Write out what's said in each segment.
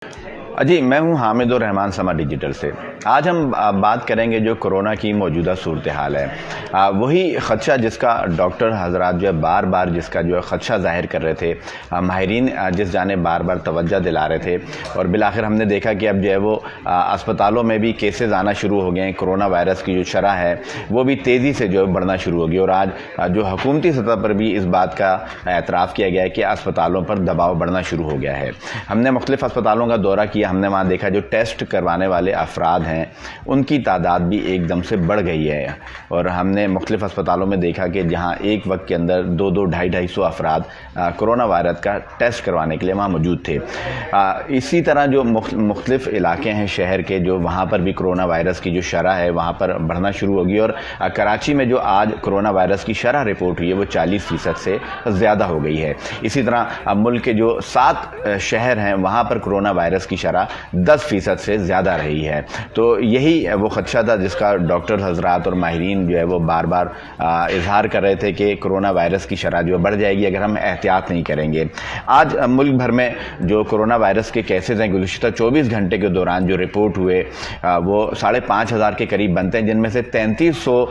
جی میں ہوں حامد الرحمان سما ڈیجیٹل سے۔ آج ہم بات کریں گے جو کورونا کی موجودہ صورتحال ہے، وہی خدشہ جس کا ڈاکٹر حضرات جو ہے بار بار جس کا جو ہے خدشہ ظاہر کر رہے تھے، ماہرین جس جانب بار بار توجہ دلا رہے تھے، اور بالآخر ہم نے دیکھا کہ اب جو ہے وہ اسپتالوں میں بھی کیسز آنا شروع ہو گئے ہیں۔ کورونا وائرس کی جو شرح ہے وہ بھی تیزی سے جو ہے بڑھنا شروع ہو گئی، اور آج جو حکومتی سطح پر بھی اس بات کا اعتراف کیا گیا ہے کہ اسپتالوں پر دباؤ بڑھنا شروع ہو گیا ہے۔ ہم نے مختلف اسپتالوں کا دورہ کیا، ہم نے وہاں دیکھا جو ٹیسٹ کروانے والے افراد ہیں ان کی تعداد بھی ایک دم سے بڑھ گئی ہے، اور ہم نے مختلف اسپتالوں میں دیکھا کہ جہاں ایک وقت کے اندر 200-250 افراد کورونا وائرس کا ٹیسٹ کروانے کے لیے وہاں موجود تھے۔ اسی طرح جو مختلف علاقے ہیں شہر کے، جو وہاں پر بھی کورونا وائرس کی جو شرح ہے وہاں پر بڑھنا شروع ہوگی، اور کراچی میں جو آج کورونا وائرس کی شرح رپورٹ ہوئی ہے وہ 40% سے زیادہ ہو گئی ہے۔ اسی طرح ملک کے جو 7 شہر ہیں وہاں پر کورونا وائرس کی شرح 10% سے زیادہ رہی ہے۔ تو یہی وہ خدشہ تھا جس کا ڈاکٹر حضرات اور ماہرین جو ہے وہ بار بار اظہار کر رہے تھے کہ کورونا وائرس کی شرح جو بڑھ جائے گی اگر ہم احتیاط نہیں کریں گے۔ آج ملک بھر میں جو کورونا وائرس کے کیسز ہیں گزشتہ 24 گھنٹے کے دوران جو رپورٹ ہوئے وہ 5,500 کے قریب بنتے ہیں، جن میں سے 3300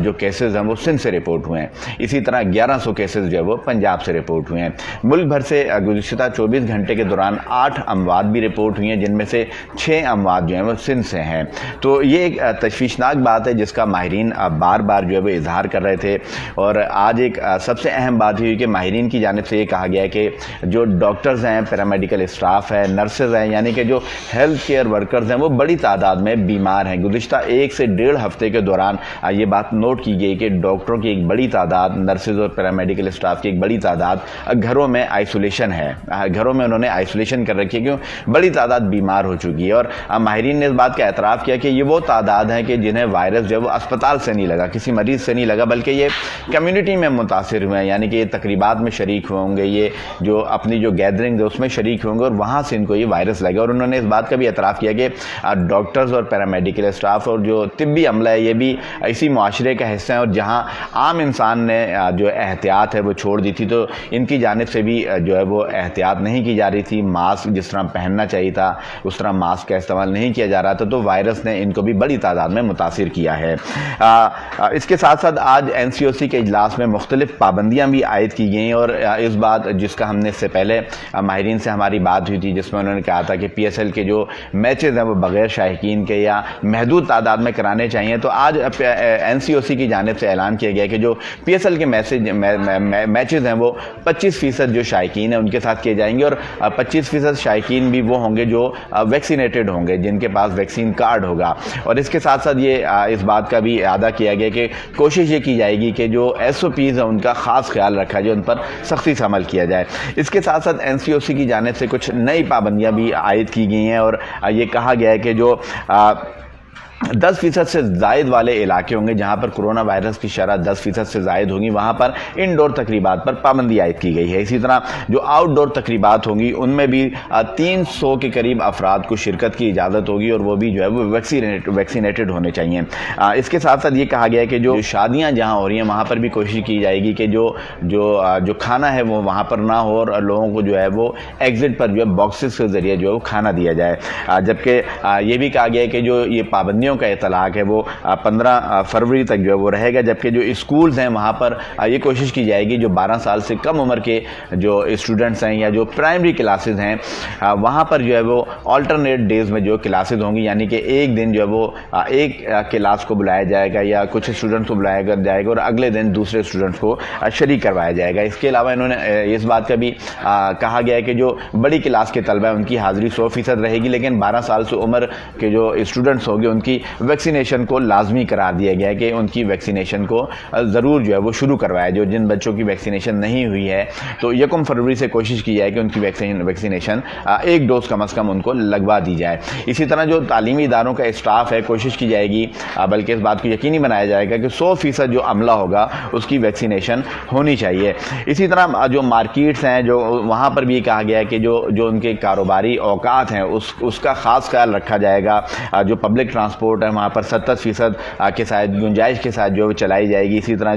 جو کیسز ہیں وہ سندھ سے رپورٹ ہوئے ہیں۔ اسی طرح 1100 کیسز جو ہے وہ پنجاب سے رپورٹ ہوئے ہیں۔ ملک بھر سے گزشتہ 24 گھنٹے کے دوران 8 اموات بھی رپورٹ ہوئی ہیں، جن میں سے 6 اموات جو ہیں وہ سندھ سے ہیں۔ تو یہ ایک تشویشناک بات ہے جس کا ماہرین بار بار جو ہے وہ اظہار کر رہے تھے، اور آج ایک سب سے اہم بات ہوئی کہ ماہرین کی جانب سے یہ کہا گیا ہے کہ جو ڈاکٹرز ہیں، پیرامیڈیکل اسٹاف ہے، نرسز ہیں، یعنی کہ جو ہیلتھ کیئر ورکرز ہیں وہ بڑی تعداد میں بیمار ہیں۔ گزشتہ 1 سے 1.5 ہفتے کے دوران یہ بات نوٹ کی گئی کہ ڈاکٹروں کی ایک بڑی تعداد، نرسز اور پیرامیڈیکل اسٹاف کی ایک بڑی تعداد گھروں میں آئسولیشن ہے، گھروں میں انہوں نے آئسولیشن کر رکھی ہے، کیوں بڑی تعداد بیمار ہو چکی ہے۔ اور ماہرین نے اس بات کا اعتراف کیا کہ یہ وہ تعداد ہے کہ جنہیں وائرس جو ہے وہ اسپتال سے نہیں لگا، کسی مریض سے نہیں لگا، بلکہ یہ کمیونٹی میں متاثر ہوئے ہیں، یعنی کہ یہ تقریبات میں شریک ہوں گے، یہ جو اپنی جو گیدرنگ ہے اس میں شریک ہوں گے، اور وہاں سے ان کو یہ وائرس لگا۔ اور انہوں نے اس بات کا بھی اعتراف کیا کہ ڈاکٹرز اور پیرامیڈیکل اسٹاف اور جو طبی عملہ ہے یہ بھی اسی معاشرے کا حصہ ہیں، اور جہاں عام انسان نے جو احتیاط ہے وہ چھوڑ دی تھی تو ان کی جانب سے بھی جو ہے وہ احتیاط نہیں کی جا رہی تھی۔ ماسک جس طرح پہننا چاہیے تھا اس طرح ماسک کا استعمال نہیں کیا جا رہا تھا، تو وائرس نے ان کو بھی بڑی تعداد میں متاثر کیا ہے۔ اس کے ساتھ ساتھ آج NCOC کے اجلاس میں مختلف پابندیاں بھی عائد کی گئیں، اور اس بات جس کا ہم نے اس سے پہلے ماہرین سے ہماری بات ہوئی تھی جس میں انہوں نے کہا تھا کہ PSL کے جو میچز ہیں وہ بغیر شائقین کے یا محدود تعداد میں کرانے چاہیے، تو آج NCOC کی جانب سے اعلان کیا گیا کہ جو PSL کے میچز ہیں وہ 25% جو شائقین ہیں ان کے ساتھ کیے جائیں گے، اور 25% شائقین بھی وہ ہوں گے جو ویکسینیٹڈ ہوں گے، جن کے پاس ویکسین کارڈ ہوگا۔ اور اس کے ساتھ ساتھ یہ اس بات کا بھی اعادہ کیا گیا کہ کوشش یہ کی جائے گی کہ جو SOPs ہیں ان کا خاص خیال رکھا جائے، ان پر سختی سے عمل کیا جائے۔ اس کے ساتھ ساتھ NCOC کی جانب سے کچھ نئی پابندیاں بھی عائد کی گئی ہیں، اور یہ کہا گیا ہے کہ جو 10% سے زائد والے علاقے ہوں گے جہاں پر کورونا وائرس کی شرح 10% سے زائد ہوگی، وہاں پر انڈور تقریبات پر پابندی عائد کی گئی ہے۔ اسی طرح جو آؤٹ ڈور تقریبات ہوں گی ان میں بھی 300 کے قریب افراد کو شرکت کی اجازت ہوگی، اور وہ بھی جو ہے وہ ویکسینیٹڈ ہونے چاہیے۔ اس کے ساتھ ساتھ یہ کہا گیا ہے کہ جو شادیاں جہاں ہو رہی ہیں وہاں پر بھی کوشش کی جائے گی کہ جو کھانا ہے وہ وہاں پر نہ ہو، اور لوگوں کو جو ہے وہ ایگزٹ پر جو ہے باکسز کے ذریعے جو ہے وہ کھانا دیا جائے۔ جبکہ یہ بھی کہا گیا ہے کہ جو یہ پابندیوں کا اطلاق ہے وہ 15 فروری تک جو ہے وہ رہے گا، جبکہ جو اسکولز ہیں وہاں پر یہ کوشش کی جائے گی جو 12 سال سے کم عمر کے جو اسٹوڈنٹس ہیں یا جو پرائمری کلاسز ہیں وہاں پر جو ہے وہ آلٹرنیٹ ڈیز میں جو کلاسز ہوں گی، یعنی کہ ایک دن جو ہے وہ ایک کلاس کو بلایا جائے گا یا کچھ اسٹوڈنٹس کو بلایا جائے گا، اور اگلے دن دوسرے اسٹوڈنٹس کو شریک کروایا جائے گا۔ اس کے علاوہ انہوں نے اس بات کا بھی کہا گیا ہے کہ جو بڑی کلاس کے طلبہ ہیں ان کی حاضری 100% رہے گی، لیکن 12 سال سے عمر کے جو اسٹوڈنٹس ہوں گے ان کی ویکسینیشن کو لازمی قرار دیا گیا ہے کہ ان کی ویکسینیشن کو ضرور جو ہے وہ شروع کروایا جائے۔ جن بچوں کی ویکسینیشن نہیں ہوئی ہے تو 1 فروری سے کوشش کی جائے کہ ان کی ویکسینیشن ایک ڈوز کم از کم ان کو لگوا دی جائے۔ اسی طرح جو تعلیمی اداروں کا اسٹاف ہے کوشش کی جائے گی، بلکہ اس بات کو یقینی بنایا جائے گا کہ 100% جو عملہ ہوگا اس کی ویکسینیشن ہونی چاہیے۔ اسی طرح جو مارکیٹس ہیں جو وہاں پر بھی کہا گیا ہے کہ جو ان کے کاروباری اوقات ہیں اس کا خاص خیال رکھا جائے گا۔ جو پبلک ٹرانسپورٹ سپورٹ ہے وہاں پر 70% کے ساتھ گنجائش کے ساتھ جو چلائی جائے گی. اسی طرح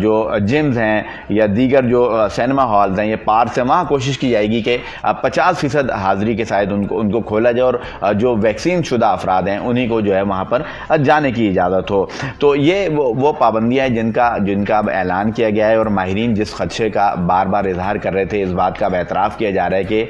جو جمز ہیں یا دیگر جو سینما ہالز ہیں یا پارکس ہیں وہاں کوشش کی جائے گی کہ 50% حاضری کے ساتھ ان کو کھولا جائے اور جو ویکسین شدہ افراد ہیں انہی کو جو ہے وہاں پر جانے کی اجازت ہو. تو یہ وہ پابندیاں ہیں جن کا اب اعلان کیا گیا ہے. اور ماہرین جس خدشے کا بار بار اظہار کر رہے تھے, اس بات کا اب اعتراف کیا جا رہا ہے کہ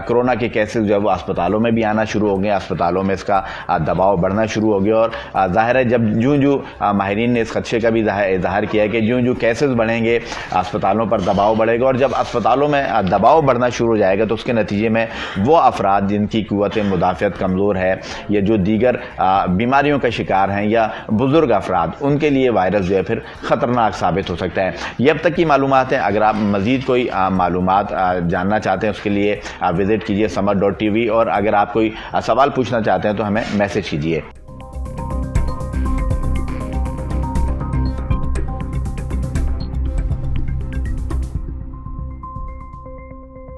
کرونا کے کیسز جو ہے وہ اسپتالوں میں بھی آنا شروع ہو گئے, اسپتالوں میں اس کا دباؤ بڑھنا شروع ہو گیا. اور ظاہر ہے جب جو ماہرین نے اس خدشے کا بھی اظہار کیا ہے کہ جو کیسز بڑھیں گے اسپتالوں پر دباؤ بڑھے گا, اور جب اسپتالوں میں دباؤ بڑھنا شروع ہو جائے گا تو اس کے نتیجے میں وہ افراد جن کی قوت مدافعت کمزور ہے یا جو دیگر بیماریوں کا شکار ہیں یا بزرگ افراد, ان کے لیے وائرس جو ہے پھر خطرناک ثابت ہو سکتا ہے. یہ اب تک کی معلومات ہیں. اگر آپ مزید کوئی معلومات جاننا چاہتے ہیں اس کے لیے وزٹ کیجئے samad.tv, اور اگر آپ کوئی سوال پوچھنا چاہتے ہیں تو ہمیں میسج کیجئے.